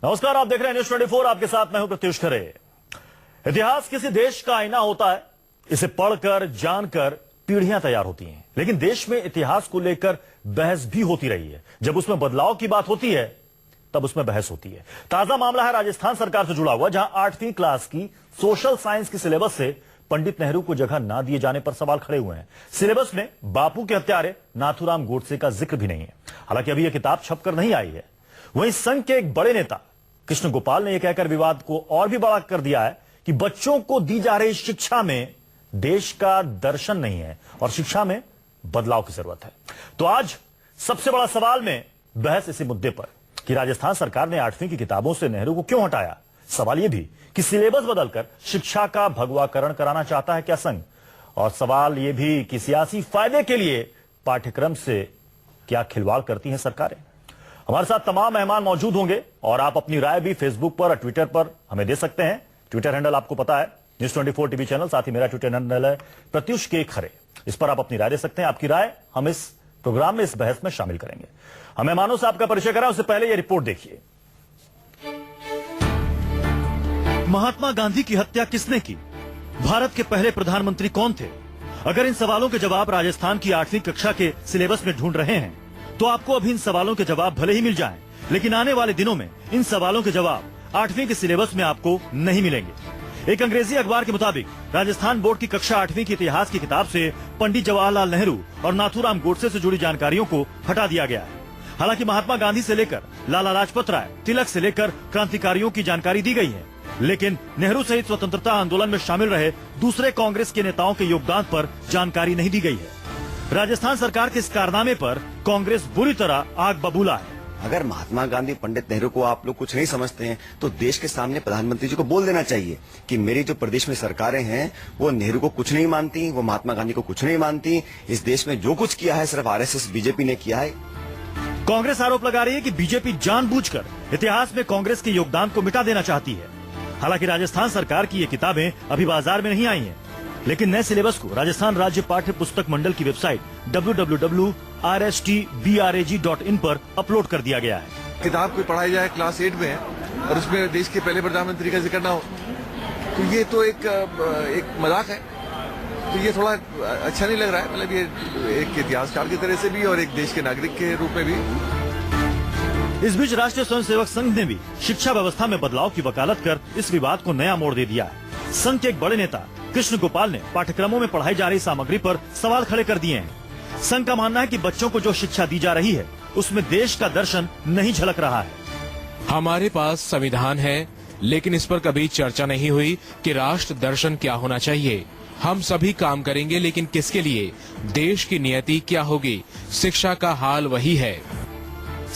नमस्कार, आप देख रहे हैं न्यूज 24। आपके साथ मैं हूं प्रत्युष खरे। इतिहास किसी देश का आईना होता है। इसे पढ़कर जानकर पीढ़ियां तैयार होती हैं, लेकिन देश में इतिहास को लेकर बहस भी होती रही है। जब उसमें बदलाव की बात होती है तब उसमें बहस होती है। ताजा मामला है राजस्थान सरकार से जुड़ा हुआ, जहां 8वीं क्लास की सोशल साइंस की सिलेबस से पंडित नेहरू को जगह ना दिए जाने पर सवाल खड़े हुए हैं। सिलेबस में बापू के हत्यारे नाथूराम गोडसे का जिक्र भी नहीं है। हालांकि अभी यह किताब छपकर नहीं आई है। वहीं संघ के एक बड़े नेता कृष्ण गोपाल ने यह कहकर विवाद को और भी बड़ा कर दिया है कि बच्चों को दी जा रही शिक्षा में देश का दर्शन नहीं है और शिक्षा में बदलाव की जरूरत है। तो आज सबसे बड़ा सवाल में बहस इसी मुद्दे पर कि राजस्थान सरकार ने 8वीं की किताबों से नेहरू को क्यों हटाया। सवाल यह भी कि सिलेबस बदलकर शिक्षा का भगवाकरण कराना चाहता है क्या संघ, और सवाल यह भी कि सियासी फायदे के लिए पाठ्यक्रम से क्या खिलवाड़ करती हैं सरकारें। हमारे साथ तमाम मेहमान मौजूद होंगे और आप अपनी राय भी फेसबुक पर और ट्विटर पर हमें दे सकते हैं। ट्विटर हैंडल आपको पता है, न्यूज 24 टीवी चैनल। साथ ही मेरा ट्विटर हैंडल है प्रत्युष के खरे। इस पर आप अपनी राय दे सकते हैं। आपकी राय हम इस प्रोग्राम में, इस बहस में शामिल करेंगे। हम मेहमानों से आपका परिचय कराएं उससे पहले यह रिपोर्ट देखिए। महात्मा गांधी की हत्या किसने की? भारत के पहले प्रधानमंत्री कौन थे? अगर इन सवालों के जवाब राजस्थान की 8वीं कक्षा के सिलेबस में ढूंढ रहे हैं तो आपको अभी इन सवालों के जवाब भले ही मिल जाएं, लेकिन आने वाले दिनों में इन सवालों के जवाब 8वीं के सिलेबस में आपको नहीं मिलेंगे। एक अंग्रेजी अखबार के मुताबिक राजस्थान बोर्ड की कक्षा 8वीं की इतिहास की किताब से पंडित जवाहरलाल नेहरू और नाथूराम गोडसे से जुड़ी जानकारियों को हटा दिया गया है। हालांकि महात्मा गांधी से लेकर लाला लाजपत राय, तिलक से लेकर क्रांतिकारियों की जानकारी दी गई है, लेकिन नेहरू सहित स्वतंत्रता आंदोलन में शामिल रहे दूसरे कांग्रेस के नेताओं के योगदान पर जानकारी नहीं दी गई है। राजस्थान सरकार के इस कारनामे पर कांग्रेस बुरी तरह आग बबूला है। अगर महात्मा गांधी, पंडित नेहरू को आप लोग कुछ नहीं समझते हैं तो देश के सामने प्रधानमंत्री जी को बोल देना चाहिए कि मेरी जो प्रदेश में सरकारें हैं वो नेहरू को कुछ नहीं मानती, वो महात्मा गांधी को कुछ नहीं मानती। इस देश में जो कुछ किया है सिर्फ आरएसएस, बीजेपी ने किया है। कांग्रेस आरोप लगा रही है कि बीजेपी जानबूझकर इतिहास में कांग्रेस के योगदान को मिटा देना चाहती है। हालांकि राजस्थान सरकार की ये किताबें अभी बाजार में नहीं आई हैं, लेकिन नए सिलेबस को राजस्थान राज्य पाठ्य पुस्तक मंडल की वेबसाइट www.rstbrag.in पर अपलोड कर दिया गया है। किताब कोई पढ़ाई जाए क्लास 8 में और उसमें देश के पहले प्रधानमंत्री का जिक्र ना हो तो ये तो एक मजाक है। तो ये थोड़ा अच्छा नहीं लग रहा है। मतलब ये एक इतिहासकार की तरह से भी और एक देश के नागरिक के रूप में भी। इस बीच राष्ट्रीय स्वयंसेवक संघ ने भी शिक्षा व्यवस्था में बदलाव की वकालत कर इस विवाद को नया मोड़ दे दिया है। संघ के एक बड़े नेता कृष्ण गोपाल ने पाठ्यक्रमों में पढ़ाई जा रही सामग्री पर सवाल खड़े कर दिए हैं। संघ का मानना है कि बच्चों को जो शिक्षा दी जा रही है उसमें देश का दर्शन नहीं झलक रहा है। हमारे पास संविधान है, लेकिन इस पर कभी चर्चा नहीं हुई कि राष्ट्र दर्शन क्या होना चाहिए। हम सभी काम करेंगे, लेकिन किसके लिए? देश की नियति क्या होगी? शिक्षा का हाल वही है।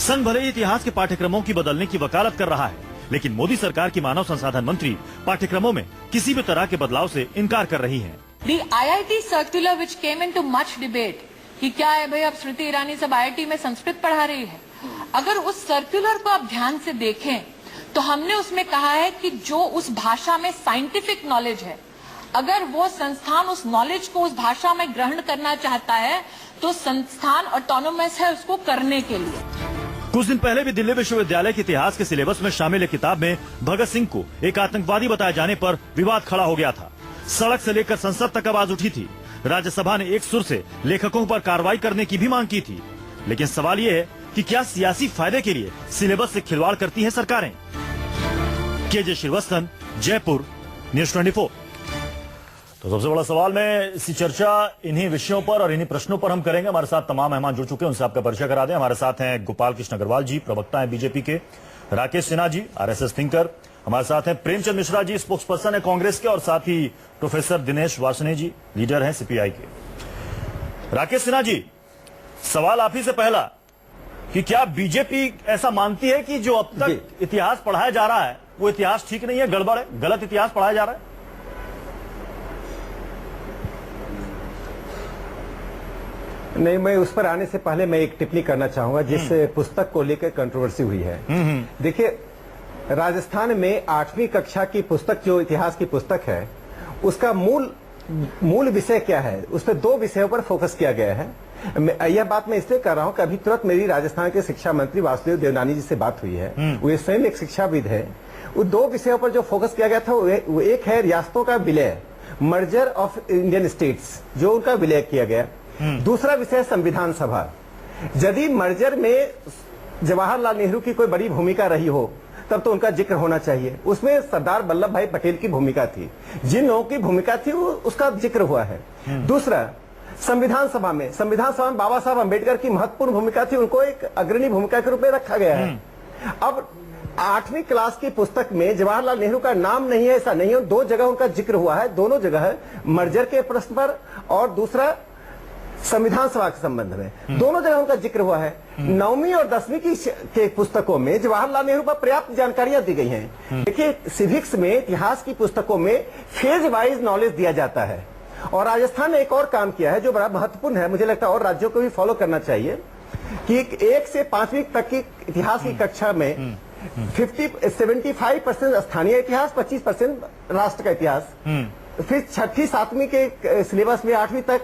संघ भले ही इतिहास के पाठ्यक्रमों की बदलने की वकालत कर रहा है, लेकिन मोदी सरकार की मानव संसाधन मंत्री पाठ्यक्रमों में किसी भी तरह के बदलाव से इनकार कर रही हैं। The IIT circular which came into much debate कि क्या है भाई, अब स्मृति ईरानी सब IIT में संस्कृत पढ़ा रही है। अगर उस सर्कुलर को आप ध्यान से देखें तो हमने उसमें कहा है कि जो उस भाषा में साइंटिफिक नॉलेज है, अगर वो संस्थान उस नॉलेज को उस भाषा में ग्रहण करना चाहता है तो संस्थान ऑटोनोमस है उसको करने के लिए। कुछ दिन पहले भी दिल्ली विश्वविद्यालय के इतिहास के सिलेबस में शामिल एक किताब में भगत सिंह को एक आतंकवादी बताए जाने पर विवाद खड़ा हो गया था। सड़क से लेकर संसद तक आवाज उठी थी। राज्यसभा ने एक सुर से लेखकों पर कार्रवाई करने की भी मांग की थी। लेकिन सवाल ये है कि क्या सियासी फायदे के लिए सिलेबस से खिलवाड़ करती हैं सरकारें? KJ Srivastava, Jaipur, news 24। तो सबसे बड़ा सवाल में इसी चर्चा इन्हीं विषयों पर और इन्हीं प्रश्नों पर हम करेंगे। हमारे साथ तमाम मेहमान जुड़ चुके हैं, उनसे आपका परिचय करा दें। हमारे साथ हैं गोपाल कृष्ण अग्रवाल जी, प्रवक्ता हैं बीजेपी के, राकेश सिन्हा जी, आरएसएस थिंकर। हमारे साथ हैं प्रेमचंद मिश्रा जी, स्पोक्सपर्सन है कांग्रेस के, और साथ ही प्रोफेसर दिनेश वार्ष्णेय जी, लीडर हैं सीपीआई के। राकेश सिन्हा जी, सवाल आप ही से पहला कि क्या बीजेपी ऐसा मानती है कि जो अब तक इतिहास पढ़ाया जा रहा है वो इतिहास ठीक नहीं है, गड़बड़ है, गलत इतिहास पढ़ाया जा रहा है? नहीं, मैं उस पर आने से पहले मैं एक टिप्पणी करना चाहूंगा जिस पुस्तक को लेकर कंट्रोवर्सी हुई है। देखिए, राजस्थान में 8वीं कक्षा की पुस्तक, जो इतिहास की पुस्तक है, उसका मूल विषय क्या है? उस पर 2 विषयों पर फोकस किया गया है। यह बात मैं इसलिए कर रहा हूं कि अभी तुरंत मेरी राजस्थान के शिक्षा मंत्री वासुदेव देवनानी जी से बात हुई है। वो स्वयं एक शिक्षाविद है। वो दो विषयों पर जो फोकस किया गया था वो एक है रियासतों का विलय, मर्जर ऑफ इंडियन स्टेट्स, जो उनका विलय किया गया। दूसरा विषय संविधान सभा। यदि मर्जर में जवाहरलाल नेहरू की कोई बड़ी भूमिका रही हो तब तो उनका जिक्र होना चाहिए। उसमें सरदार वल्लभ भाई पटेल की भूमिका थी, जिन लोगों की भूमिका थी वो उसका जिक्र हुआ है। दूसरा, संविधान सभा में बाबा साहब अंबेडकर की महत्वपूर्ण भूमिका थी, उनको एक अग्रणी भूमिका के रूप में रखा गया है। अब 8वीं क्लास की पुस्तक में जवाहरलाल नेहरू का नाम नहीं है, ऐसा नहीं है। 2 जगह उनका जिक्र हुआ है, दोनों जगह है, मर्जर के प्रश्न पर और दूसरा संविधान सभा के संबंध में, दोनों जगह उनका जिक्र हुआ है। 9वीं और 10वीं के पुस्तकों में जवाहरलाल नेहरू पर पर्याप्त जानकारियां दी गई हैं। देखिए, सिविक्स में, इतिहास की पुस्तकों में फेज वाइज नॉलेज दिया जाता है। और राजस्थान ने एक और काम किया है जो बड़ा महत्वपूर्ण है, मुझे लगता है और राज्यों को भी फॉलो करना चाहिए, कि 1 से 5वीं तक की इतिहास की कक्षा में 75% स्थानीय इतिहास, 25% राष्ट्र का इतिहास। फिर 6ठी 7वीं के सिलेबस में 8वीं तक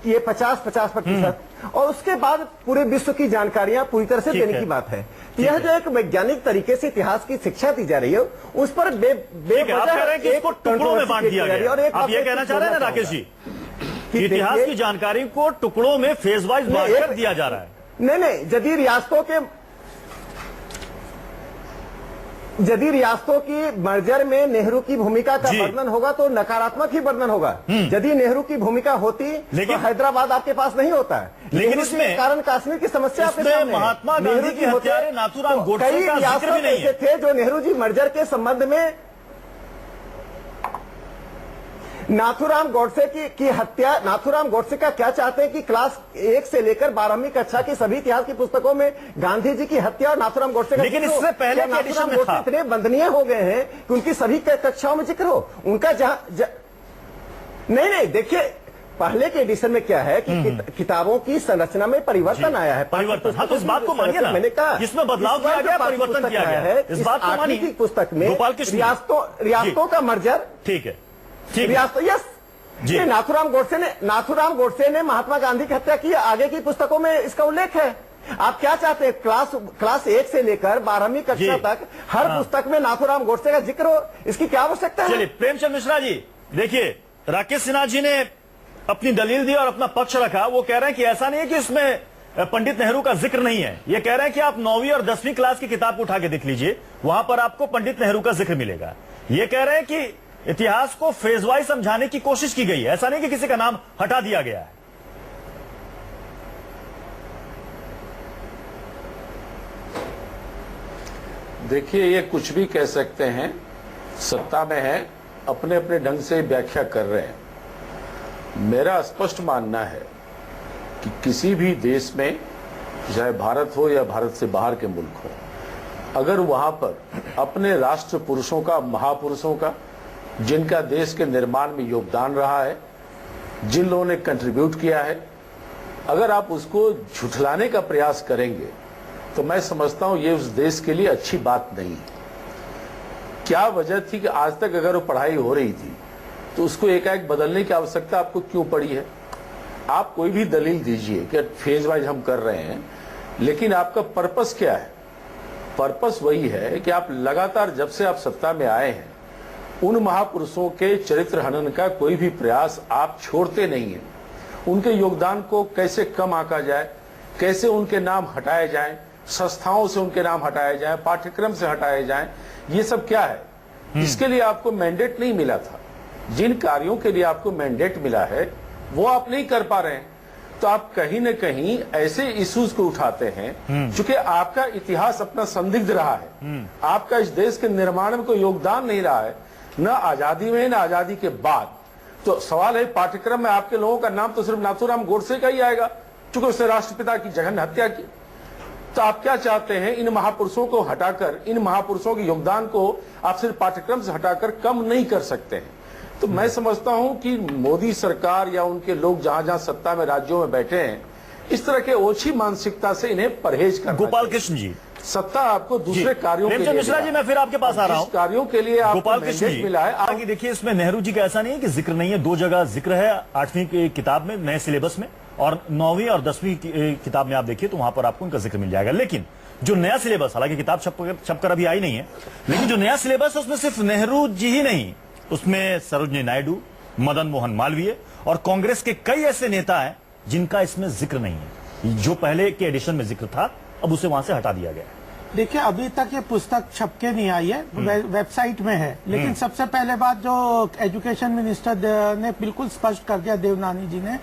ये 50% और उसके बाद पूरे विश्व की जानकारियां पूरी तरह से देने की बात है। यह जो एक वैज्ञानिक तरीके से इतिहास की शिक्षा दी जा रही है, उस पर आप कह रहे हैं कि इसको टुकड़ों में बांट दिया गया। और आप ये कहना चाह रहे हैं ना राकेश जी, कि इतिहास की जानकारी को टुकड़ों में फेज वाइज बांट दिया जा रहा है। नहीं, यदि रियासतों की मर्जर में नेहरू की भूमिका का वर्णन होगा तो नकारात्मक ही वर्णन होगा। यदि नेहरू की भूमिका होती तो हैदराबाद आपके पास नहीं होता है। लेकिन इसमें कारण कश्मीर की समस्या महात्मा गांधी के हत्यारे नाथूराम गोडसे कई रियासत ऐसे थे जो नेहरू जी मर्जर के संबंध में नाथूराम गोडसे की हत्या, नाथूराम गोडसे का क्या चाहते हैं कि क्लास 1 से लेकर 12वीं कक्षा की सभी इतिहास की पुस्तकों में गांधी जी की हत्या और नाथूराम गोडसे का, लेकिन इससे पहले नाथूराम गोडसे इतने वंदनीय हो गए हैं कि उनकी सभी कक्षाओं में जिक्र हो उनका। नहीं, देखिए, पहले के एडिशन में क्या है कि किताबों की संरचना में परिवर्तन आया है। परिवर्तन, हाँ, तो इस बात को मानिए ना, मैंने कहा इसमें बदलाव किया गया, परिवर्तन किया गया है। इस बात को मानिए। की पुस्तक में रियासतों का मर्जर, ठीक है, यस जी, नाथूराम गोडसे ने महात्मा गांधी की हत्या की, आगे की पुस्तकों में इसका उल्लेख है। आप क्या चाहते हैं, क्लास 1 से लेकर 12वीं कक्षा तक हर पुस्तक में नाथूराम गोडसे का जिक्र हो, इसकी क्या आवश्यकता है? चलिए, प्रेमचंद मिश्रा जी, देखिए, राकेश सिन्हा जी ने अपनी दलील दी और अपना पक्ष रखा। वो कह रहे हैं कि ऐसा नहीं है कि इसमें पंडित नेहरू का जिक्र नहीं है। ये कह रहे हैं कि आप 9वीं और 10वीं क्लास की किताब उठा के देख लीजिए, वहां पर आपको पंडित नेहरू का जिक्र मिलेगा। ये कह रहे हैं कि इतिहास को फेज वाइज समझाने की कोशिश की गई है, ऐसा नहीं कि किसी का नाम हटा दिया गया है। देखिए, ये कुछ भी कह सकते हैं, सत्ता में है, अपने अपने ढंग से व्याख्या कर रहे हैं। मेरा स्पष्ट मानना है कि किसी भी देश में, चाहे भारत हो या भारत से बाहर के मुल्क हो, अगर वहां पर अपने राष्ट्र पुरुषों का, महापुरुषों का, जिनका देश के निर्माण में योगदान रहा है, जिन लोगों ने कंट्रीब्यूट किया है, अगर आप उसको झुठलाने का प्रयास करेंगे तो मैं समझता हूं ये उस देश के लिए अच्छी बात नहीं है। क्या वजह थी कि आज तक अगर वो पढ़ाई हो रही थी तो उसको एकाएक बदलने की आवश्यकता आपको क्यों पड़ी है? आप कोई भी दलील दीजिए कि फेज वाइज हम कर रहे हैं, लेकिन आपका पर्पस क्या है? पर्पस वही है कि आप लगातार, जब से आप सत्ता में आए हैं, उन महापुरुषों के चरित्र हनन का कोई भी प्रयास आप छोड़ते नहीं हैं। उनके योगदान को कैसे कम आंका जाए, कैसे उनके नाम हटाए जाएं, संस्थाओं से उनके नाम हटाए जाएं, पाठ्यक्रम से हटाए जाएं, ये सब क्या है? इसके लिए आपको मैंडेट नहीं मिला था। जिन कार्यों के लिए आपको मैंडेट मिला है वो आप नहीं कर पा रहे हैं, तो आप कहीं न कहीं ऐसे इश्यूज को उठाते हैं। चूंकि आपका इतिहास अपना संदिग्ध रहा है, आपका इस देश के निर्माण में कोई योगदान नहीं रहा है, न आजादी में न आजादी के बाद, तो सवाल है पाठ्यक्रम में आपके लोगों का नाम तो सिर्फ नाथूराम गोडसे का ही आएगा, चूंकि उसने राष्ट्रपिता की जघन्य हत्या की। तो आप क्या चाहते हैं? इन महापुरुषों को हटाकर, इन महापुरुषों के योगदान को आप सिर्फ पाठ्यक्रम से हटाकर कम नहीं कर सकते हैं। तो मैं समझता हूं कि मोदी सरकार या उनके लोग जहां जहां सत्ता में राज्यों में बैठे हैं, इस तरह के ओछी मानसिकता से इन्हें परहेज करना। गोपाल कृष्ण जी, सत्ता आपको दूसरे कार्यों के लिए मिश्रा जी, मैं फिर आपके पास आ रहा हूं। कार्यों के लिए गोपाल कृष्ण जी मिला है। आगे देखिए, इसमें नेहरू जी का ऐसा नहीं है कि जिक्र नहीं है, 2 जगह जिक्र है 8वीं की किताब में, नए सिलेबस में, और 9वीं और 10वीं किताब में आप देखिए तो वहां पर आपको उनका जिक्र मिल जाएगा। लेकिन जो नया सिलेबस, हालांकि किताब छपकर अभी आई नहीं है, लेकिन जो नया सिलेबस है उसमें सिर्फ नेहरू जी ही नहीं, उसमें सरोजिनी नायडू, मदन मोहन मालवीय और कांग्रेस के कई ऐसे नेता हैं जिनका इसमें जिक्र नहीं है। जो पहले के एडिशन में जिक्र था, अब उसे वहां से हटा दिया गया। देखिए, अभी तक ये पुस्तक छपके नहीं आई है, वेबसाइट में है, लेकिन सबसे पहले बात जो एजुकेशन मिनिस्टर ने बिल्कुल स्पष्ट कर दिया, देवनानी जी ने,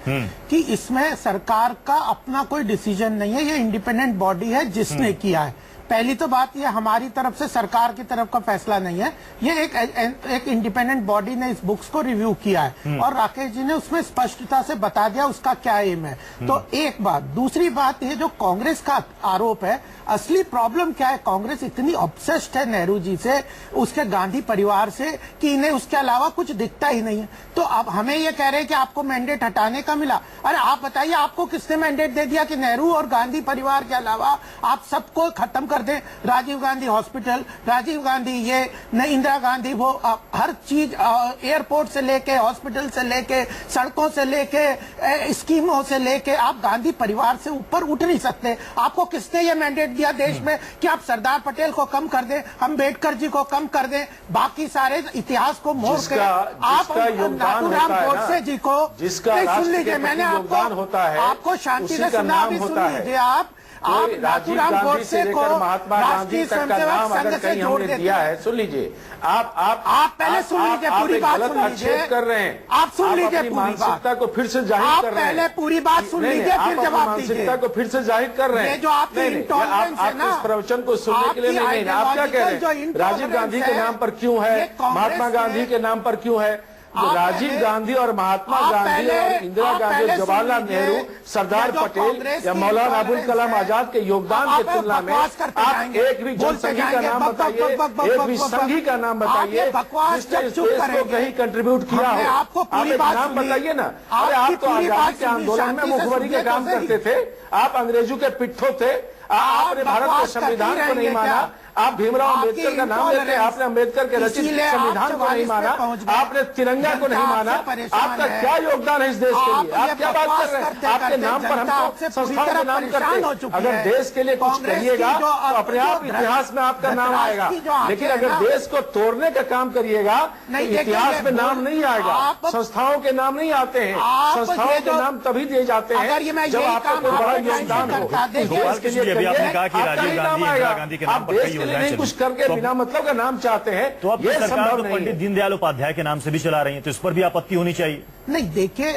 कि इसमें सरकार का अपना कोई डिसीजन नहीं है, ये इंडिपेंडेंट बॉडी है जिसने किया है। पहली तो बात ये हमारी तरफ से सरकार की तरफ का फैसला नहीं है, ये एक इंडिपेंडेंट बॉडी ने इस बुक्स को रिव्यू किया है और राकेश जी ने उसमें स्पष्टता से बता दिया उसका क्या एम है। तो एक बात। दूसरी बात ये जो कांग्रेस का आरोप है, असली प्रॉब्लम क्या है, कांग्रेस इतनी ऑब्सेस्ड है नेहरू जी से, उसके गांधी परिवार से, कि इन्हें उसके अलावा कुछ दिखता ही नहीं है। तो अब हमें ये कह रहे हैं कि आपको मैंडेट हटाने का मिला। अरे आप बताइए, आपको किसने मैंडेट दे दिया कि नेहरू और गांधी परिवार के अलावा आप सबको खत्म कर दें? राजीव गांधी हॉस्पिटल, राजीव गांधी ये, इंदिरा गांधी वो, हर चीज, एयरपोर्ट से लेके, हॉस्पिटल से लेके, सड़कों से लेके, स्कीमों से लेके, आप गांधी परिवार से ऊपर उठ नहीं सकते। आपको किसने ये मैंडेट दिया देश में कि आप सरदार पटेल को कम कर दें, अम्बेडकर जी को कम कर दें, बाकी सारे इतिहास को मोड़ कर आप नाथूराम गोडसे जी को, सुन लीजिए, मैंने आपको शांति से सुना, अभी सुन लीजिए आप नाथूराम गोडसे को महात्मा गांधी तक का नाम अगर कहीं हमने दिया है, सुन लीजिए, आप पहले सुन लीजिए, पूरी बात सुन लीजिए, कर रहे हैं आप सुन लीजिए पूरी मानसिकता को फिर से जाहिर कर रहे हैं। पहले पूरी बात सुन लीजिए, फिर जवाब दीजिए। मानसिकता को फिर से जाहिर कर रहे हैं। जो आपकी इंटॉलरेंस है ना, इस प्रवचन को सुनने के लिए नहीं, आप क्या कह रहे हैं? राजीव गांधी के नाम पर क्यों है, महात्मा गांधी के नाम पर क्यों है? राजीव गांधी और महात्मा गांधी और इंदिरा गांधी, जवाहरलाल नेहरू, सरदार पटेल या मौलाना अबुल कलाम आजाद के योगदान की तुलना में आप एक भी जनसंघी का नाम बताइए, एक भी संघी का नाम बताइए जिसने इस देश को कहीं कंट्रीब्यूट किया हो। आप एक नाम बताइए ना। अरे आप तो आजादी के आंदोलन में मुखबरी का काम करते थे, आप अंग्रेजों के पिट्ठू थे, आपने भारत के संविधान को नहीं माना, आप भीमराव अम्बेडकर का नाम लेते हैं, आपने अम्बेडकर के रचित संविधान को नहीं माना, आपने तिरंगा को नहीं माना। आपका क्या योगदान है इस देश के लिए? आप क्या बात कर रहे हैं? आपके नाम पर हमको संस्थाओं के नाम करते। अगर देश के लिए कुछ करिएगा तो अपने आप इतिहास में आपका नाम आएगा, लेकिन अगर देश को तोड़ने का काम करिएगा तो इतिहास में नाम नहीं आएगा, संस्थाओं के नाम नहीं आते हैं। संस्थाओं के नाम तभी दिए जाते हैं जब आपका कोई बड़ा योगदान हो। देश के लिए आपने कहा कि राजीव गांधी, इंदिरा गांधी के नाम पर कई नहीं कुछ करके बिना मतलब का नाम चाहते हैं, तो अब ये सरकार तो पंडित दीनदयाल उपाध्याय के नाम से भी चला रही है, तो इस पर भी आपत्ति होनी चाहिए। नहीं, देखिए,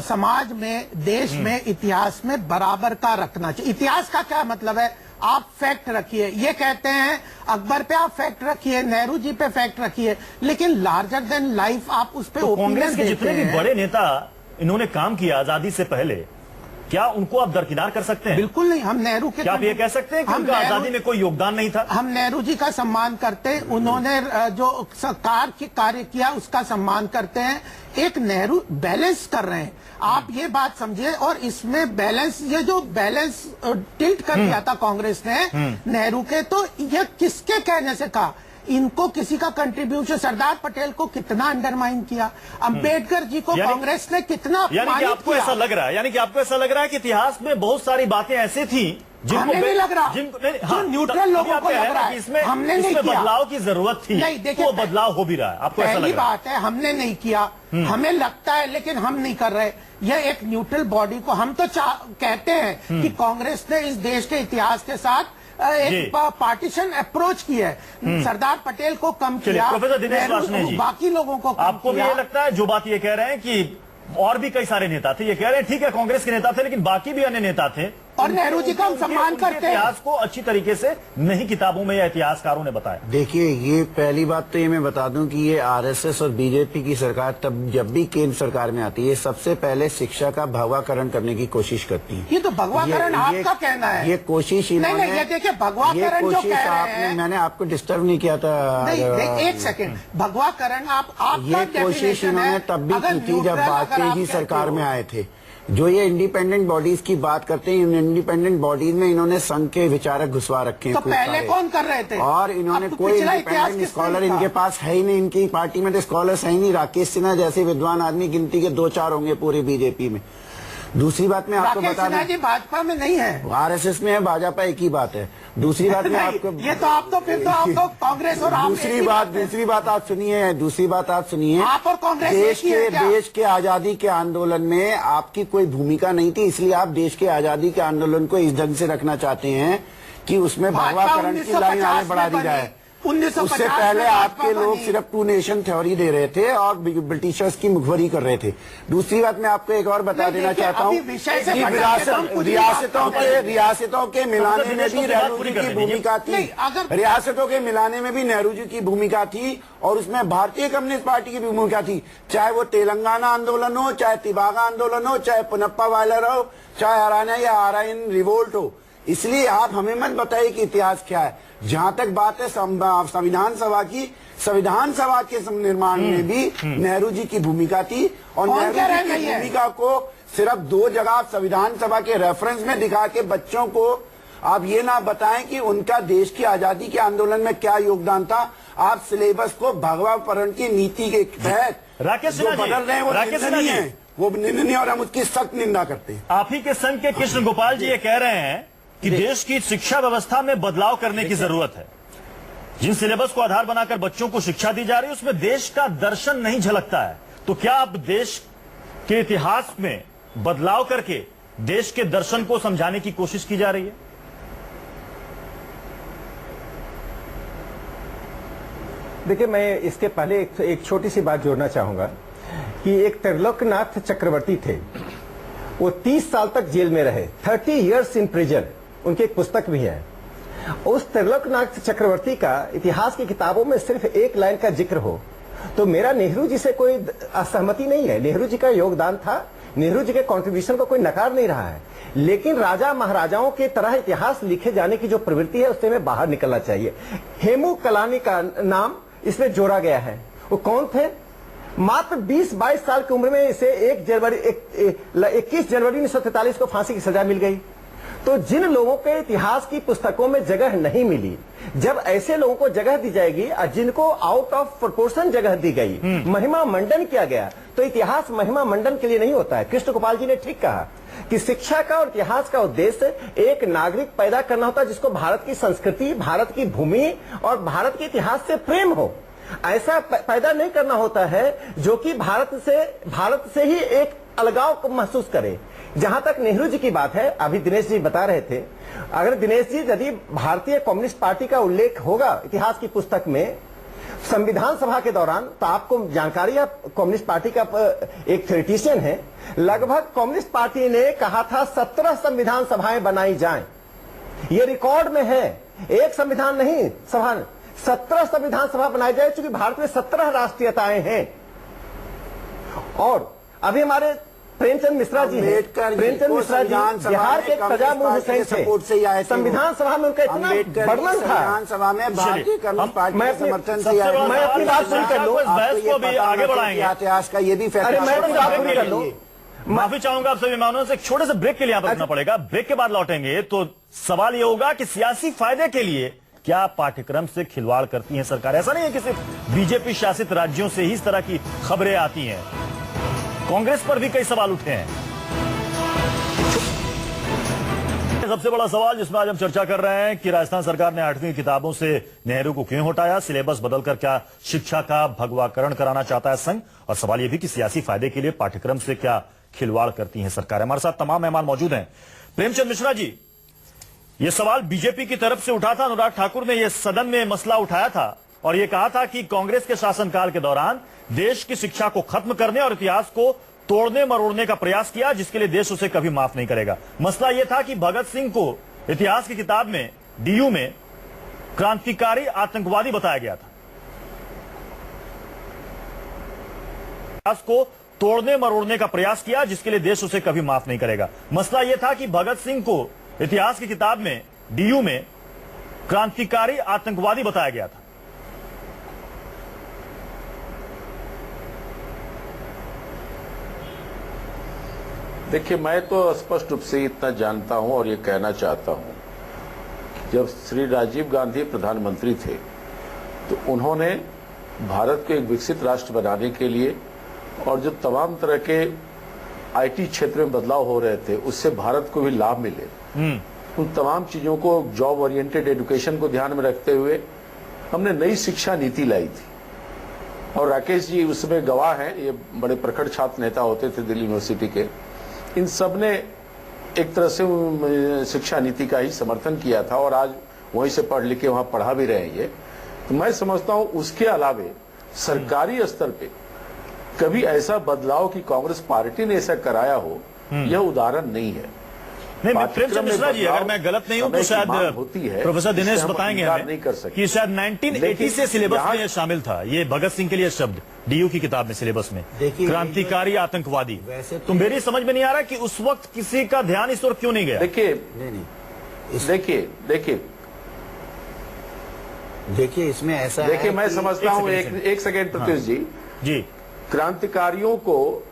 समाज में, देश में, इतिहास में बराबर का रखना चाहिए। इतिहास का क्या मतलब है? आप फैक्ट रखिए, ये कहते हैं अकबर पे आप फैक्ट रखिए, नेहरू जी पे फैक्ट रखिए, लेकिन लार्जर देन लाइफ आप उस पर कांग्रेस के जितने भी बड़े नेता इन्होंने काम किया आजादी से पहले, क्या उनको आप दरकिनार कर सकते हैं? बिल्कुल नहीं। हम नेहरू के, क्या आप ये कह सकते हैं कि उनका आजादी में कोई योगदान नहीं था? हम नेहरू जी का सम्मान करते हैं, उन्होंने जो कार्य किया उसका सम्मान करते हैं। एक नेहरू बैलेंस कर रहे हैं, आप ये बात समझिए। और इसमें बैलेंस, ये जो बैलेंस टिल्ट कर दिया था कांग्रेस ने नेहरू के, तो ये किसके कहने से कहा? इनको किसी का कंट्रीब्यूशन, सरदार पटेल को कितना अंडरमाइन किया, अंबेडकर जी को कांग्रेस ने कितना यानी कि आपको ऐसा लग रहा है, कि इतिहास में बहुत सारी बातें ऐसी थी जिनको नहीं लग रहा, हाँ, न्यूट्रल लोगों को लग रहा है इसमें हमने नहीं किया, बदलाव की जरूरत थी। नहीं, देखिए, वो बदलाव हो भी रहा है, आपको ऐसा लग रहा है? पहली बात है, हमने नहीं किया, हमें लगता है, लेकिन हम नहीं कर रहे। यह एक न्यूट्रल बॉडी को हम तो कहते हैं कि कांग्रेस ने इस देश के इतिहास के साथ एक पार्टीशन अप्रोच की है, सरदार पटेल को कम किया, प्रोफेसर दिनेश वार्ष्णेय जी, बाकी लोगों को कम आपको भी ये लगता है? जो बात ये कह रहे हैं कि और भी कई सारे नेता थे, ये कह रहे हैं ठीक है कांग्रेस के नेता थे, लेकिन बाकी भी अन्य नेता थे, और नेहरू जी का हम सम्मान करते हैं। इतिहास को अच्छी तरीके से नहीं किताबों में या इतिहासकारों ने बताया। देखिए, ये पहली बात तो ये मैं बता दूं कि ये आरएसएस और बीजेपी की सरकार तब जब भी केंद्र सरकार में आती है, सबसे पहले शिक्षा का भगवाकरण करने की कोशिश करती है। ये तो भगवाकरण आपका कहना है। ये कोशिश इन्होंने, ये देखिए, भगवाकरण जो कह रहे हैं, मैंने आपको डिस्टर्ब नहीं किया था। एक सेकेंड, भगवाकरण ये कोशिश इन्होंने तब भी की थी जब वाजपेयी जी सरकार में आए थे। जो ये इंडिपेंडेंट बॉडीज की बात करते हैं, इंडिपेंडेंट बॉडीज में इन्होंने संघ के विचारक घुसवा रखे हैं। तो पहले कौन कर रहे थे? और इन्होंने कोई इंडिपेंडेंट स्कॉलर इनके पास है ही नहीं, इनकी पार्टी में तो स्कॉलर्स है ही नहीं। राकेश सिन्हा जैसे विद्वान आदमी गिनती के 2-4 होंगे पूरी बीजेपी में। दूसरी बात मैं आपको राकेश बता सिन्हा जी दूं, भाजपा में नहीं है, आरएसएस में है, भाजपा एक ही बात है। दूसरी बात मैं आपको ये तो आप तो फिर तो आप तो कांग्रेस और आप दूसरी बात आप सुनिए, आप और कांग्रेस एक ही है क्या? देश के आजादी के आंदोलन में आपकी कोई भूमिका नहीं थी, इसलिए आप देश के आजादी के आंदोलन को इस ढंग से रखना चाहते हैं कि उसमें भगवाकरण की लाइन आगे बढ़ा दी जाए। 1950 उससे पहले आपके लोग सिर्फ टू नेशन थ्योरी दे रहे थे और ब्रिटिशर्स की मुखबरी कर रहे थे। दूसरी बात मैं आपको एक और बता देना चाहता हूँ कि रियासतों के मिलाने में भी नेहरू जी की भूमिका थी, रियासतों के मिलाने में भी नेहरू जी की भूमिका थी और उसमें भारतीय कम्युनिस्ट पार्टी की भी भूमिका थी, चाहे वो तेलंगाना आंदोलन हो, चाहे तिबागा आंदोलन हो, चाहे पुनप्पा वायलर हो, चाहे हरियाणा या आरआईएन रिवोल्ट हो। इसलिए आप हमें मत बताइए कि इतिहास क्या है। जहां तक बात है संविधान सभा की, संविधान सभा के निर्माण में भी नेहरू जी की भूमिका थी और नेहरू जी की भूमिका को सिर्फ 2 जगह संविधान सभा के रेफरेंस में दिखा के बच्चों को आप ये ना बताएं कि उनका देश की आजादी के आंदोलन में क्या योगदान था। आप सिलेबस को भगवाकरण की नीति के तहत जो बदल रहे हैं वो निंदनीय है, वो निंदनीय और हम उसकी सख्त निंदा करते हैं। आप ही के संघ के कृष्ण गोपाल जी ये कह रहे हैं कि देश की शिक्षा व्यवस्था में बदलाव करने की जरूरत है। जिन सिलेबस को आधार बनाकर बच्चों को शिक्षा दी जा रही है उसमें देश का दर्शन नहीं झलकता है। तो क्या अब देश के इतिहास में बदलाव करके देश के दर्शन को समझाने की कोशिश की जा रही है? देखिए, मैं इसके पहले एक छोटी सी बात जोड़ना चाहूंगा कि एक त्रिलोकनाथ चक्रवर्ती थे, वो 30 साल तक जेल में रहे, 30 years in prison, उनकी एक पुस्तक भी है। उस त्रिलोकनाथ चक्रवर्ती का इतिहास की किताबों में सिर्फ एक लाइन का जिक्र हो तो मेरा नेहरू जी से कोई असहमति नहीं है। नेहरू जी का योगदान था, नेहरू जी के कंट्रीब्यूशन को कोई नकार नहीं रहा है, लेकिन राजा महाराजाओं के तरह इतिहास लिखे जाने की जो प्रवृत्ति है उससे हमें बाहर निकलना चाहिए। हेमू कलानी का नाम इसमें जोड़ा गया है। वो कौन थे? मात्र 20-22 साल की उम्र में इसे 21 जनवरी 1943 को फांसी की सजा मिल गई। तो जिन लोगों के इतिहास की पुस्तकों में जगह नहीं मिली, जब ऐसे लोगों को जगह दी जाएगी और जिनको आउट ऑफ प्रोपोर्शन जगह दी गई, महिमा मंडन किया गया, तो इतिहास महिमा मंडन के लिए नहीं होता है। कृष्ण गोपाल जी ने ठीक कहा कि शिक्षा का और इतिहास का उद्देश्य एक नागरिक पैदा करना होता है जिसको भारत की संस्कृति, भारत की भूमि और भारत के इतिहास से प्रेम हो। ऐसा पैदा नहीं करना होता है जो कि भारत से ही एक अलगाव को महसूस करे। जहां तक नेहरू जी की बात है, अभी दिनेश जी बता रहे थे, अगर दिनेश जी यदि भारतीय कम्युनिस्ट पार्टी का उल्लेख होगा इतिहास की पुस्तक में संविधान सभा के दौरान, तो आपको जानकारी है कम्युनिस्ट पार्टी का एक थ्योरेटिशियन है, लगभग कम्युनिस्ट पार्टी ने कहा था 17 संविधान सभाएं बनाई जाएं। ये रिकॉर्ड में है, एक संविधान नहीं सभा, 17 संविधान सभा बनाई जाए, क्योंकि भारत में 17 राष्ट्रीयताएं हैं। और अभी हमारे प्रेमचंद मिश्रा जी बिहार के तजामुल हुसैन थे, संविधान सभा में उनका इतना वर्णन था। संविधान सभा में भारतीय कम्युनिस्ट पार्टी के समर्थन से मैं अपनी बात पूरी कर लूं, को भी आगे बढ़ाएंगे। इतिहास का ये भी फैसला, मैं अपनी बात पूरी कर लूं। माफी चाहूंगा आप सभी मेहमानों से, एक छोटे से ब्रेक के लिए यहाँ पर रुकना पड़ेगा। ब्रेक के बाद लौटेंगे तो सवाल ये होगा कि सियासी फायदे के लिए क्या पाठ्यक्रम से खिलवाड़ करती है सरकार। ऐसा नहीं है कि सिर्फ बीजेपी शासित राज्यों से ही इस तरह की खबरें आती हैं, कांग्रेस पर भी कई सवाल उठे हैं। सबसे बड़ा सवाल जिसमें आज हम चर्चा कर रहे हैं कि राजस्थान सरकार ने 8वीं किताबों से नेहरू को क्यों हटाया, सिलेबस बदलकर क्या शिक्षा का भगवाकरण कराना चाहता है संघ, और सवाल यह भी कि सियासी फायदे के लिए पाठ्यक्रम से क्या खिलवाड़ करती है सरकार। हमारे साथ तमाम मेहमान मौजूद हैं। प्रेमचंद मिश्रा जी, यह सवाल बीजेपी की तरफ से उठा था, अनुराग ठाकुर ने यह सदन में मसला उठाया था और यह कहा था कि कांग्रेस के शासनकाल के दौरान देश की शिक्षा को खत्म करने और इतिहास को तोड़ने मरोड़ने का प्रयास किया, जिसके लिए देश उसे कभी माफ नहीं करेगा। मसला यह था कि भगत सिंह को इतिहास की किताब में डीयू में क्रांतिकारी आतंकवादी बताया गया था। इतिहास को तोड़ने मरोड़ने का प्रयास किया, जिसके लिए देश उसे कभी माफ नहीं करेगा। मसला यह था कि भगत सिंह को इतिहास की किताब में डीयू में क्रांतिकारी आतंकवादी बताया गया था। देखिए, मैं तो स्पष्ट रूप से इतना जानता हूं और ये कहना चाहता हूं, जब श्री राजीव गांधी प्रधानमंत्री थे तो उन्होंने भारत को एक विकसित राष्ट्र बनाने के लिए और जो तमाम तरह के आईटी क्षेत्र में बदलाव हो रहे थे, उससे भारत को भी लाभ मिले, उन तमाम चीजों को, जॉब ओरिएंटेड एजुकेशन को ध्यान में रखते हुए हमने नई शिक्षा नीति लाई थी। और राकेश जी उसमें गवाह हैं, ये बड़े प्रखर छात्र नेता होते थे दिल्ली यूनिवर्सिटी के। इन सब ने एक तरह से शिक्षा नीति का ही समर्थन किया था और आज वहीं से पढ़ लिख के वहां पढ़ा भी रहे हैं ये। तो मैं समझता हूं उसके अलावे सरकारी स्तर पे कभी ऐसा बदलाव कि कांग्रेस पार्टी ने ऐसा कराया हो, यह उदाहरण नहीं है। नहीं, प्रेमचंद मिश्रा जी, अगर मैं गलत नहीं हूं तो शायद होती है, प्रोफेसर दिनेश बताएंगे हमें नहीं कर सकते कि शायद 1980 से सिलेबस में यह शामिल था। ये भगत सिंह के लिए शब्द डीयू की किताब में सिलेबस में, क्रांतिकारी आतंकवादी। तो मेरी समझ में नहीं आ रहा कि उस वक्त किसी का ध्यान इस ओर क्यों नहीं गया। देखिए इसमें ऐसा देखिए मैं समझता हूँ, एक सेकेंड प्रत्युष जी, क्रांतिकारियों को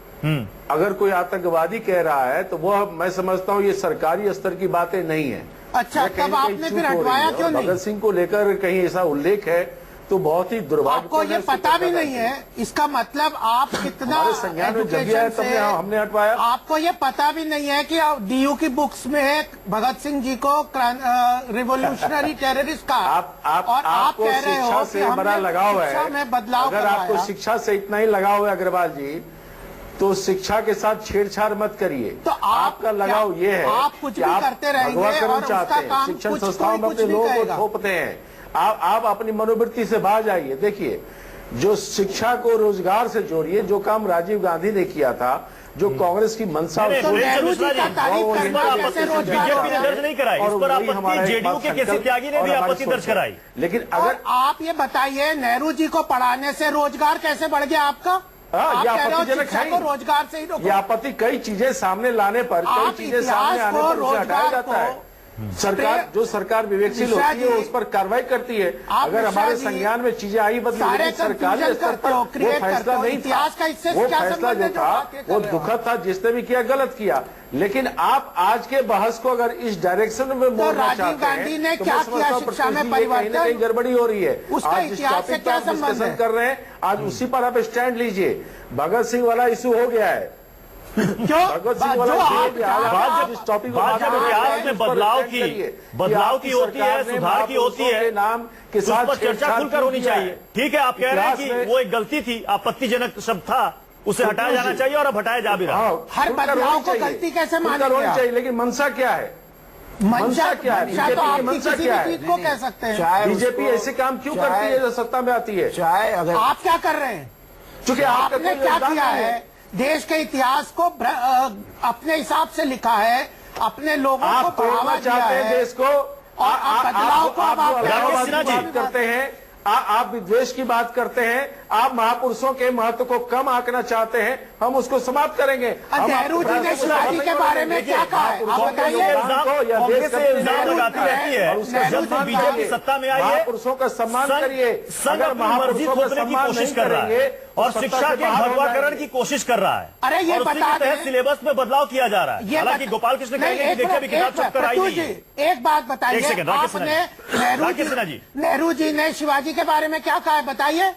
अगर कोई आतंकवादी कह रहा है तो वो मैं समझता हूँ ये सरकारी स्तर की बातें नहीं है। अच्छा, तब आपने फिर हटवाया क्यों नहीं? भगत सिंह को लेकर कहीं ऐसा उल्लेख है तो बहुत ही दुर्भाग्य। आपको ये पता भी नहीं है, इसका मतलब आप कितना संज्ञान में जब आया तब हमने हटवाया। आपको ये पता भी नहीं है कि डीयू की बुक्स में भगत सिंह जी को रिवोल्यूशनरी टेररिस्ट का और आप कह रहे हो कि बड़ा लगाव है। शिक्षा में बदलाव। अगर आपको शिक्षा से इतना ही लगाव है अग्रवाल जी, तो शिक्षा के साथ छेड़छाड़ मत करिए। तो आपका लगाव ये है आप कुछ भी करते रहेंगे और उसका काम शिक्षण संस्थाओं में अपने लोगों को थोपते हैं। आप अपनी मनोवृत्ति से बाहर जाइए। देखिए, जो शिक्षा को रोजगार से जोड़िए, जो काम राजीव गांधी ने किया था, जो कांग्रेस की मंशा बीजेपी ने दर्ज नहीं कराई, इस पर आपत्ति जेडीयू के केसी त्यागी ने भी आपत्ति दर्ज कराई। लेकिन अगर आप ये बताइए, नेहरू जी को पढ़ाने से रोजगार कैसे बढ़ गया आपका? ये आपत्तिजनक है। रोजगार से ही ये आपत्ति कई चीजें सामने लाने पर, कई चीजें सामने आने पर उसे हटाया जाता है। सरकार, जो सरकार विवेकशील होती है उस पर कार्रवाई करती है। अगर हमारे संज्ञान में चीजें आई बदली, लेकिन सरकारी स्तर पर वो फैसला नहीं था। वो फैसला जो था वो दुखद था, जिसने भी किया गलत किया। लेकिन आप आज के बहस को अगर इस डायरेक्शन में मोड़ना चाहते हैं तो क्या किया शिक्षा में परिवर्तन? कहीं गड़बड़ी हो रही है। आज जिस टॉपिक पर आप डिस्कशन कर रहे हैं, आज उसी पर आप स्टैंड लीजिए। भगत सिंह वाला इशू हो गया है। क्यों? भगत सिंह वाला इतिहास में बदलाव की होती है, सुधार की होती है, नाम के साथ चर्चा खुलकर होनी चाहिए। ठीक है, आप कह रहे हैं कि वो एक गलती थी, आपत्तिजनक शब्द था, उसे हटाया जाना चाहिए और अब हटाया जा भी रहा है। हर बदलाव को गलती कैसे माननी चाहिए, लेकिन मंशा क्या है? मंशा क्या है? मंशा क्या है? को कह सकते हैं बीजेपी ऐसे काम क्यों करती है जो सत्ता में आती है? चाहे अगर आप क्या कर रहे हैं? चूंकि आपने क्या किया है? देश के इतिहास को अपने हिसाब से लिखा है, अपने लोगों को बढ़ावा चाहते हैं देश को, और बदलाव को आप करते हैं। आप विद्वेष की बात करते हैं, आप महापुरुषों के महत्व को कम आंकना चाहते हैं, हम उसको समाप्त करेंगे। नेहरू जी ने शिवाजी के बारे में क्या कहा है? आप बताइए। बीजेपी सत्ता में आई है, महापुरुषों का सम्मान करिए। अगर महापुरुषों का सम्मान नहीं कर रहा है और शिक्षा के भगवाकरण की कोशिश कर रहा है, अरे ये बता, सिलेबस में बदलाव किया जा रहा है। हालांकि गोपाल कृष्ण देखिए भी किताब छपकर आई नहीं है। एक बात बताइए, आपने नेहरू जी ने शिवाजी के बारे में क्या कहा है? बताइए,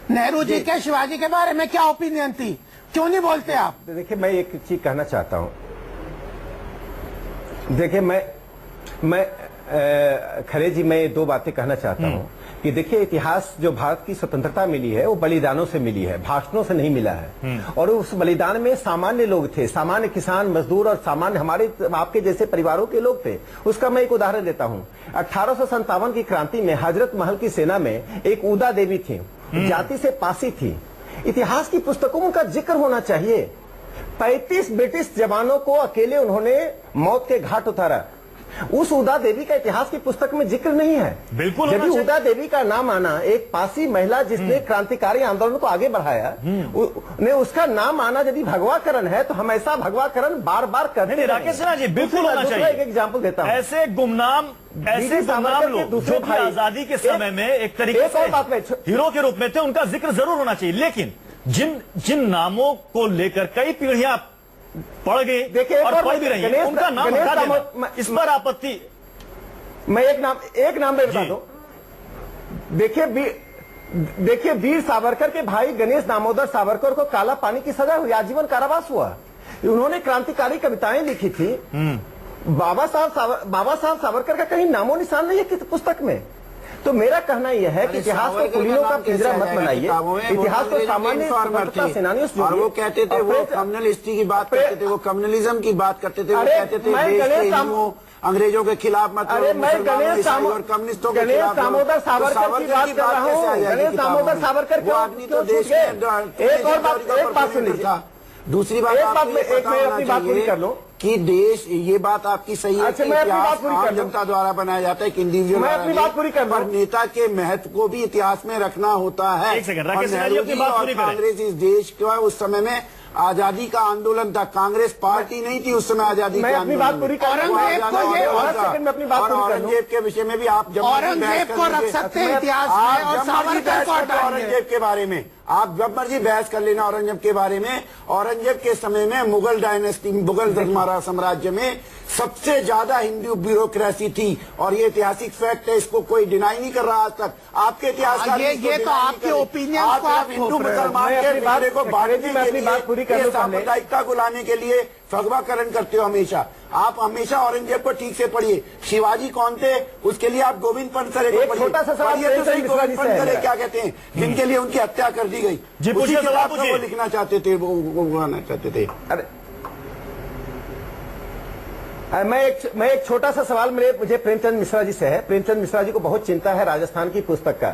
नेहरू जी के शिवाजी के बारे में क्या ओपिनियन थी? क्यों नहीं बोलते आप? देखिए, मैं एक चीज कहना चाहता हूं। देखिए, मैं खरे जी, मैं दो बातें कहना चाहता हूं कि देखिए, इतिहास जो भारत की स्वतंत्रता मिली है वो बलिदानों से मिली है, भाषणों से नहीं मिला है। और उस बलिदान में सामान्य लोग थे, सामान्य किसान मजदूर और सामान्य हमारे आपके जैसे परिवारों के लोग थे। उसका मैं एक उदाहरण देता हूं। 1857 की क्रांति में हजरत महल की सेना में एक उदा देवी थी, जाति से पासी थी। इतिहास की पुस्तकों में उनका जिक्र होना चाहिए। 35 ब्रिटिश जवानों को अकेले उन्होंने मौत के घाट उतारा। उस उदा देवी का इतिहास की पुस्तक में जिक्र नहीं है। बिल्कुल, यदि उदा देवी का नाम आना, एक पासी महिला जिसने क्रांतिकारी आंदोलन को आगे बढ़ाया, ने उसका नाम आना यदि भगवाकरण है, तो हम ऐसा भगवाकरण बार बार करते हैं। राकेश सिन्हा जी, बिल्कुल होना चाहिए। एक एग्जाम्पल देता हूं। ऐसे गुमनाम लोग जो भी आजादी के समय में एक तरीके से हीरो के रूप में थे, उनका जिक्र जरूर होना चाहिए। लेकिन जिन नामों को लेकर कई पीढ़ियां पढ़ गई, देखिए, और पढ़ भी रही है, उनका नाम हटा देना, इस पर आपत्ति। मैं एक नाम में बता दूं। देखिए, देखिए, वीर सावरकर के भाई गणेश दामोदर सावरकर को काला पानी की सजा हुई, आजीवन कारावास हुआ। उन्होंने क्रांतिकारी कविताएं लिखी थी। बाबा साहब सावरकर का कहीं नामो निशान नहीं है किसी पुस्तक में। तो मेरा कहना यह है कि इतिहास को कुलीनों का पिंजरा मत बनाइए, इतिहास को सामान्य सेनानियों से। और वो कहते थे, वो कम्युनल हिस्ट्री की बात करते थे, वो कम्युनलिज्म की बात करते थे, वो कहते थे देश के हिंदुओं अंग्रेजों के खिलाफ मत अरे मैं गणेश दामोदर सावरकर की बात कर रहा हूँ। गणेश दामोदर सावरकर वो आदमी तो देश में एक बात सुन लीजिए। दूसरी बात अपनी बात पूरी कर लो कि देश, ये बात आपकी सही है कि इतिहास आम जनता द्वारा बनाया जाता है, कि इंडिविजुअल। मैं अपनी बात पूरी कर, पर नेता के महत्व को भी इतिहास में रखना होता है। एक सेकंड, राकेश सिन्हा जी अपनी बात पूरी करें। कांग्रेस इस देश का उस समय में आजादी का आंदोलन था, कांग्रेस पार्टी नहीं थी उस समय आजादी का आंदोलन। औरंगजेब के विषय में भी आप जब औरंगजेब को रख सकते हैं इतिहास में, और सावरकर को औरंगजेब के बारे में आप जब मर्जी बहस कर लेना औरंगजेब के बारे में। औरंगजेब के समय में मुगल डायनेस्टी, मुगल साम्राज्य में सबसे ज्यादा हिंदू ब्यूरोक्रेसी थी, और ये ऐतिहासिक फैक्ट है, इसको कोई डिनाई नहीं कर रहा आज तक। आपके इतिहास ये तो आपके ओपिनियन को आप हिंदू मुसलमान के रिश्ते को बांटने के लिए, सांप्रदायिकता को लाने के लिए फगवाकरण करते हो हमेशा। आप हमेशा औरंगजेब को ठीक से पढ़िए। शिवाजी कौन थे, उसके लिए आप गोविंद पंत सर को छोटा सा सवाल गोविंद पंत सर क्या कहते हैं, जिनके लिए उनकी हत्या कर दी गई, उसी के बाद वो लिखना चाहते थे, वो बनाना चाहते थे। अरे मैं एक छोटा सा सवाल मुझे प्रेमचंद मिश्रा जी से है। प्रेमचंद मिश्रा जी को बहुत चिंता है राजस्थान की पुस्तक का।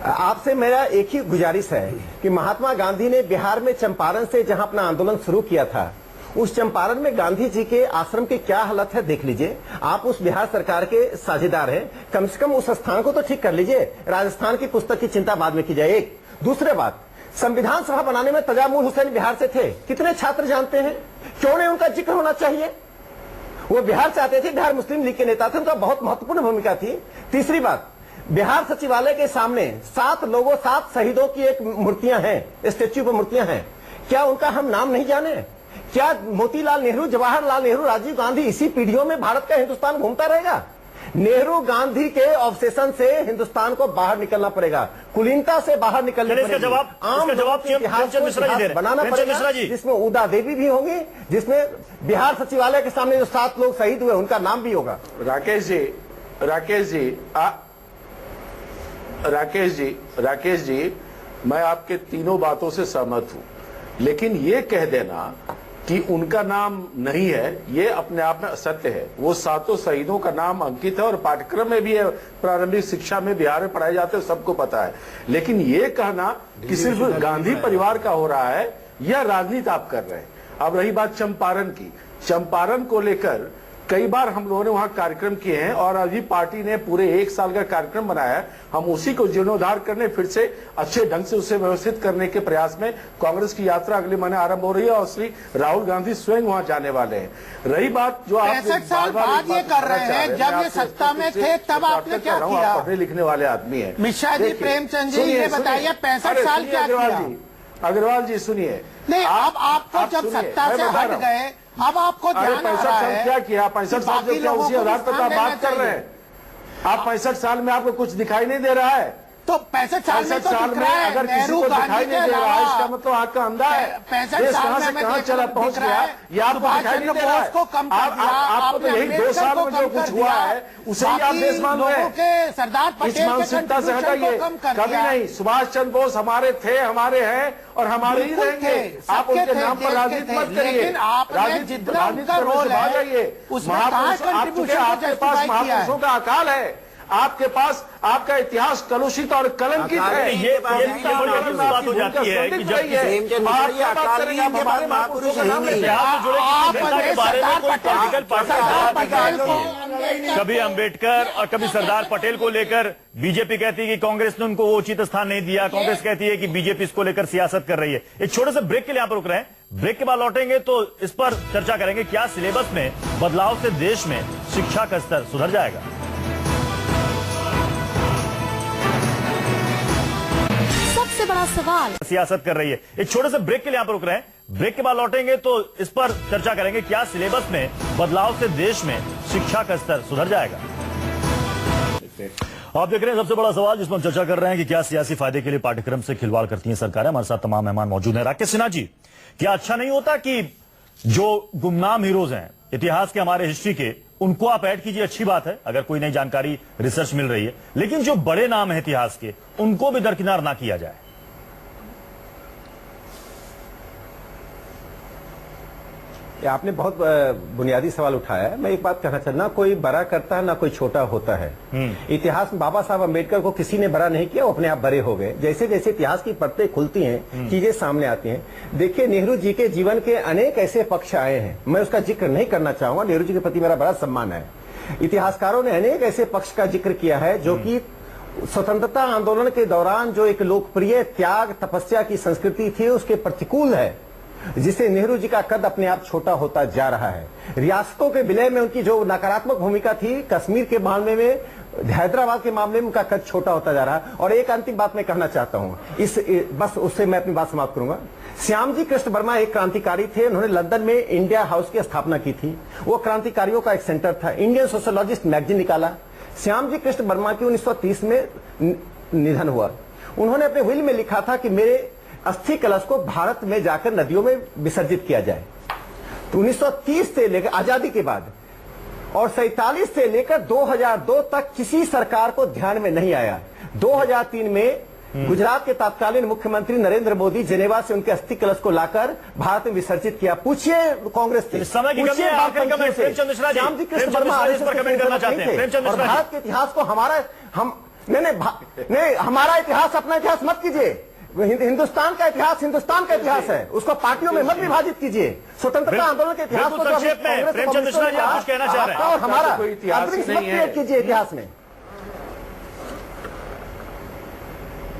आपसे मेरा एक ही गुजारिश है कि महात्मा गांधी ने बिहार में चंपारण से जहां अपना आंदोलन शुरू किया था, उस चंपारण में गांधी जी के आश्रम की क्या हालत है देख लीजिए। आप उस बिहार सरकार के साझेदार हैं, कम से कम उस स्थान को तो ठीक कर लीजिए। राजस्थान की पुस्तक की चिंता बाद में की जाए। एक दूसरे बात, संविधान सभा बनाने में तजामुल हुसैन बिहार से थे, कितने छात्र जानते हैं? क्यों नहीं उनका जिक्र होना चाहिए? वो बिहार से आते थे, बिहार मुस्लिम लीग के नेता थे, उनका बहुत महत्वपूर्ण भूमिका थी। तीसरी बात, बिहार सचिवालय के सामने 7 शहीदों की एक मूर्तियां हैं, स्टेच्यू पर मूर्तियां हैं। क्या उनका हम नाम नहीं जाने? क्या मोतीलाल नेहरू, जवाहरलाल नेहरू, राजीव गांधी इसी पीढ़ियों में भारत का हिंदुस्तान घूमता रहेगा? नेहरू गांधी के ऑब्सेशन से हिंदुस्तान को बाहर निकलना पड़ेगा, कुलीनता से बाहर निकलना पड़ेगा। जवाब बनाना पड़ेगा जिसमें उदा देवी भी होंगी, जिसमें बिहार सचिवालय के सामने जो 7 लोग शहीद हुए उनका नाम भी होगा। राकेश जी, मैं आपके तीनों बातों से सहमत हूं, लेकिन ये कह देना कि उनका नाम नहीं है, ये अपने आप में असत्य है। वो 7 शहीदों का नाम अंकित है और पाठ्यक्रम में भी है, प्रारंभिक शिक्षा में बिहार में पढ़ाए जाते हैं, सबको पता है। लेकिन ये कहना कि सिर्फ गांधी परिवार का हो रहा है, यह राजनीति आप कर रहे हैं। अब रही बात चंपारण की, चंपारण को लेकर कई बार हम लोगों ने वहां कार्यक्रम किए हैं, और अभी पार्टी ने पूरे 1 साल का कार्यक्रम बनाया है। हम उसी को जीर्णोद्धार करने, फिर से अच्छे ढंग से उसे व्यवस्थित करने के प्रयास में कांग्रेस की यात्रा अगले महीने आरंभ हो रही है, और श्री राहुल गांधी स्वयं वहां जाने वाले हैं। रही बात जो आप 65 साल बाद ये कर रहे हैं, जब ये सत्ता में थे तब आपने क्या किया? पढ़ने लिखने वाले आदमी है मिश्रा जी, प्रेमचंद जी, ये बताइए 65 साल क्या किया? अग्रवाल जी सुनिए, नहीं अब आपको जब सत्ता से हट गए, अब आपको ध्यान आ रहा है क्या किया? 65 साल जो क्या उसी आधार पर आप बात कर रहे हैं? आप 65 साल में आपको कुछ दिखाई नहीं दे रहा है? तो 65 साल में तो साल में अगर किसी को दिखाई नहीं दे रहा है, इसका मतलब आपका अंधा है। 65 साल में कहां चला पहुंच गया, ये आपको दिखाई नहीं दे रहा है। आपको तो यही 2 साल में जो कुछ हुआ है उसे ही आप देश मान रहे हैं। सरदार पटेल मानसिकता से हटाइए, कभी नहीं। सुभाष चंद्र बोस हमारे थे, हमारे हैं और हमारे ही रहेंगे। आप उनके नाम पर राजनीति मत करिए, राजनीति का रोल है उसमें। आपके पास महापुरुषों का अकाल है, आपके पास आपका इतिहास कलुषित और कलंकित है। ये बात हो जाती है कि जब कभी अंबेडकर और कभी सरदार पटेल को लेकर बीजेपी कहती है कि कांग्रेस ने उनको वो उचित स्थान नहीं दिया, कांग्रेस कहती है कि बीजेपी इसको लेकर सियासत कर रही है। एक छोटे से ब्रेक के लिए यहां पर रुक रहे हैं, ब्रेक के बाद लौटेंगे तो इस पर चर्चा करेंगे, क्या सिलेबस में बदलाव से देश में शिक्षा का स्तर सुधर जाएगा। सबसे बड़ा सवाल सियासत कर रही है। एक छोटे से ब्रेक के लिए यहां पर रुक रहे हैं, ब्रेक के बाद लौटेंगे तो इस पर चर्चा करेंगे, क्या सिलेबस में बदलाव से देश में शिक्षा का स्तर सुधर जाएगा। आप देख रहे हैं सबसे बड़ा सवाल, जिसमें हम चर्चा कर रहे हैं कि क्या सियासी फायदे के लिए पाठ्यक्रम से खिलवाड़ करती हैं सरकारें। हमारे साथ तमाम मेहमान मौजूद हैं। राकेश सिन्हा जी, क्या अच्छा नहीं होता कि जो गुमनाम हीरोज हैं इतिहास के, हमारे हिस्ट्री के, उनको आप ऐड कीजिए, अच्छी बात है अगर कोई नई जानकारी रिसर्च मिल रही है, लेकिन जो बड़े नाम है इतिहास के उनको भी दरकिनार ना किया जाए। आपने बहुत बुनियादी सवाल उठाया है। मैं एक बात कहना चाहता, ना कोई बड़ा करता है ना कोई छोटा होता है। इतिहास में बाबा साहब अम्बेडकर को किसी ने बड़ा नहीं किया, वो अपने आप बड़े हो गए। जैसे जैसे इतिहास की परतें खुलती हैं, चीजें सामने आती हैं। देखिए, नेहरू जी के जीवन के अनेक ऐसे पक्ष आए हैं, मैं उसका जिक्र नहीं करना चाहूंगा। नेहरू जी के प्रति मेरा बड़ा सम्मान है। इतिहासकारों ने अनेक ऐसे पक्ष का जिक्र किया है जो कि स्वतंत्रता आंदोलन के दौरान जो एक लोकप्रिय त्याग तपस्या की संस्कृति थी उसके प्रतिकूल है, जिससे नेहरू जी का कद अपने आप छोटा होता जा रहा है। रियासतों के विलय में उनकी जो नकारात्मक भूमिका थी, कश्मीर के मामले में, हैदराबाद के मामले में उनका कद छोटा होता जा रहा है। और एक अंतिम बात मैं कहना चाहता हूं, बस उससे मैं अपनी बात समाप्त करूंगा। श्यामजी कृष्ण वर्मा एक क्रांतिकारी थे। उन्होंने लंदन में इंडिया हाउस की स्थापना की थी। वो क्रांतिकारियों का एक सेंटर था। इंडियन सोशोलॉजिस्ट मैगजीन निकाला। श्यामजी कृष्ण वर्मा की 1930 में निधन हुआ। उन्होंने अपने विल में लिखा था कि मेरे अस्थि कलश को भारत में जाकर नदियों में विसर्जित किया जाए। तो 1930 से लेकर आजादी के बाद और 47 से लेकर 2002 तक किसी सरकार को ध्यान में नहीं आया। 2003 में गुजरात के तत्कालीन मुख्यमंत्री नरेंद्र मोदी जेनेवा से उनके अस्थि कलश को लाकर भारत में विसर्जित किया। पूछिए कांग्रेस से, श्यामजी कृष्ण वर्मा और भारत के इतिहास को हमारा इतिहास अपना इतिहास मत कीजिए। हिंदुस्तान का इतिहास हिंदुस्तान का इतिहास है, उसको पार्टियों में मत विभाजित कीजिए। स्वतंत्रता आंदोलन के इतिहास को संक्षेप में प्रेमचंद मिश्रा जी आप कुछ कहना चाह रहे हैं? और हमारा कोई इतिहास नहीं है, कीजिए इतिहास में।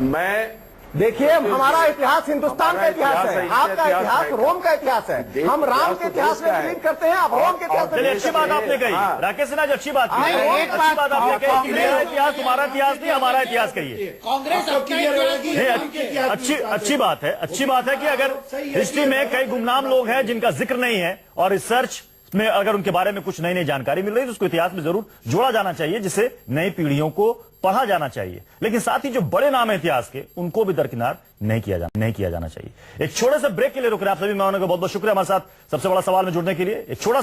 मैं देखिए, हमारा इतिहास हिंदुस्तान का इतिहास है, आपका इतिहास रोम का इतिहास है। हम राम के इतिहास में बिलीव करते हैं, आप रोम के इतिहास में। अच्छी बात आपने कही राकेश सिन्हा जी, अच्छी बात की। एक अच्छी बात आपने कही कि मेरा इतिहास तुम्हारा इतिहास नहीं, हमारा इतिहास कहिए। कांग्रेस अच्छी बात है। अच्छी बात है कि अगर हिस्ट्री में कई गुमनाम लोग हैं जिनका जिक्र नहीं है और रिसर्च में अगर उनके बारे में कुछ नई नई जानकारी मिल रही है तो उसको इतिहास में जरूर जोड़ा जाना चाहिए, जिससे नई पीढ़ियों को पढ़ा जाना चाहिए। लेकिन साथ ही जो बड़े नाम है इतिहास के उनको भी दरकिनार नहीं किया जाना चाहिए। एक छोटे से ब्रेक के लिए रुक रहे हैं आप सभी मेहमानों का बहुत बहुत शुक्रिया हमारे साथ सबसे बड़ा सवाल में जुड़ने के लिए। एक छोटा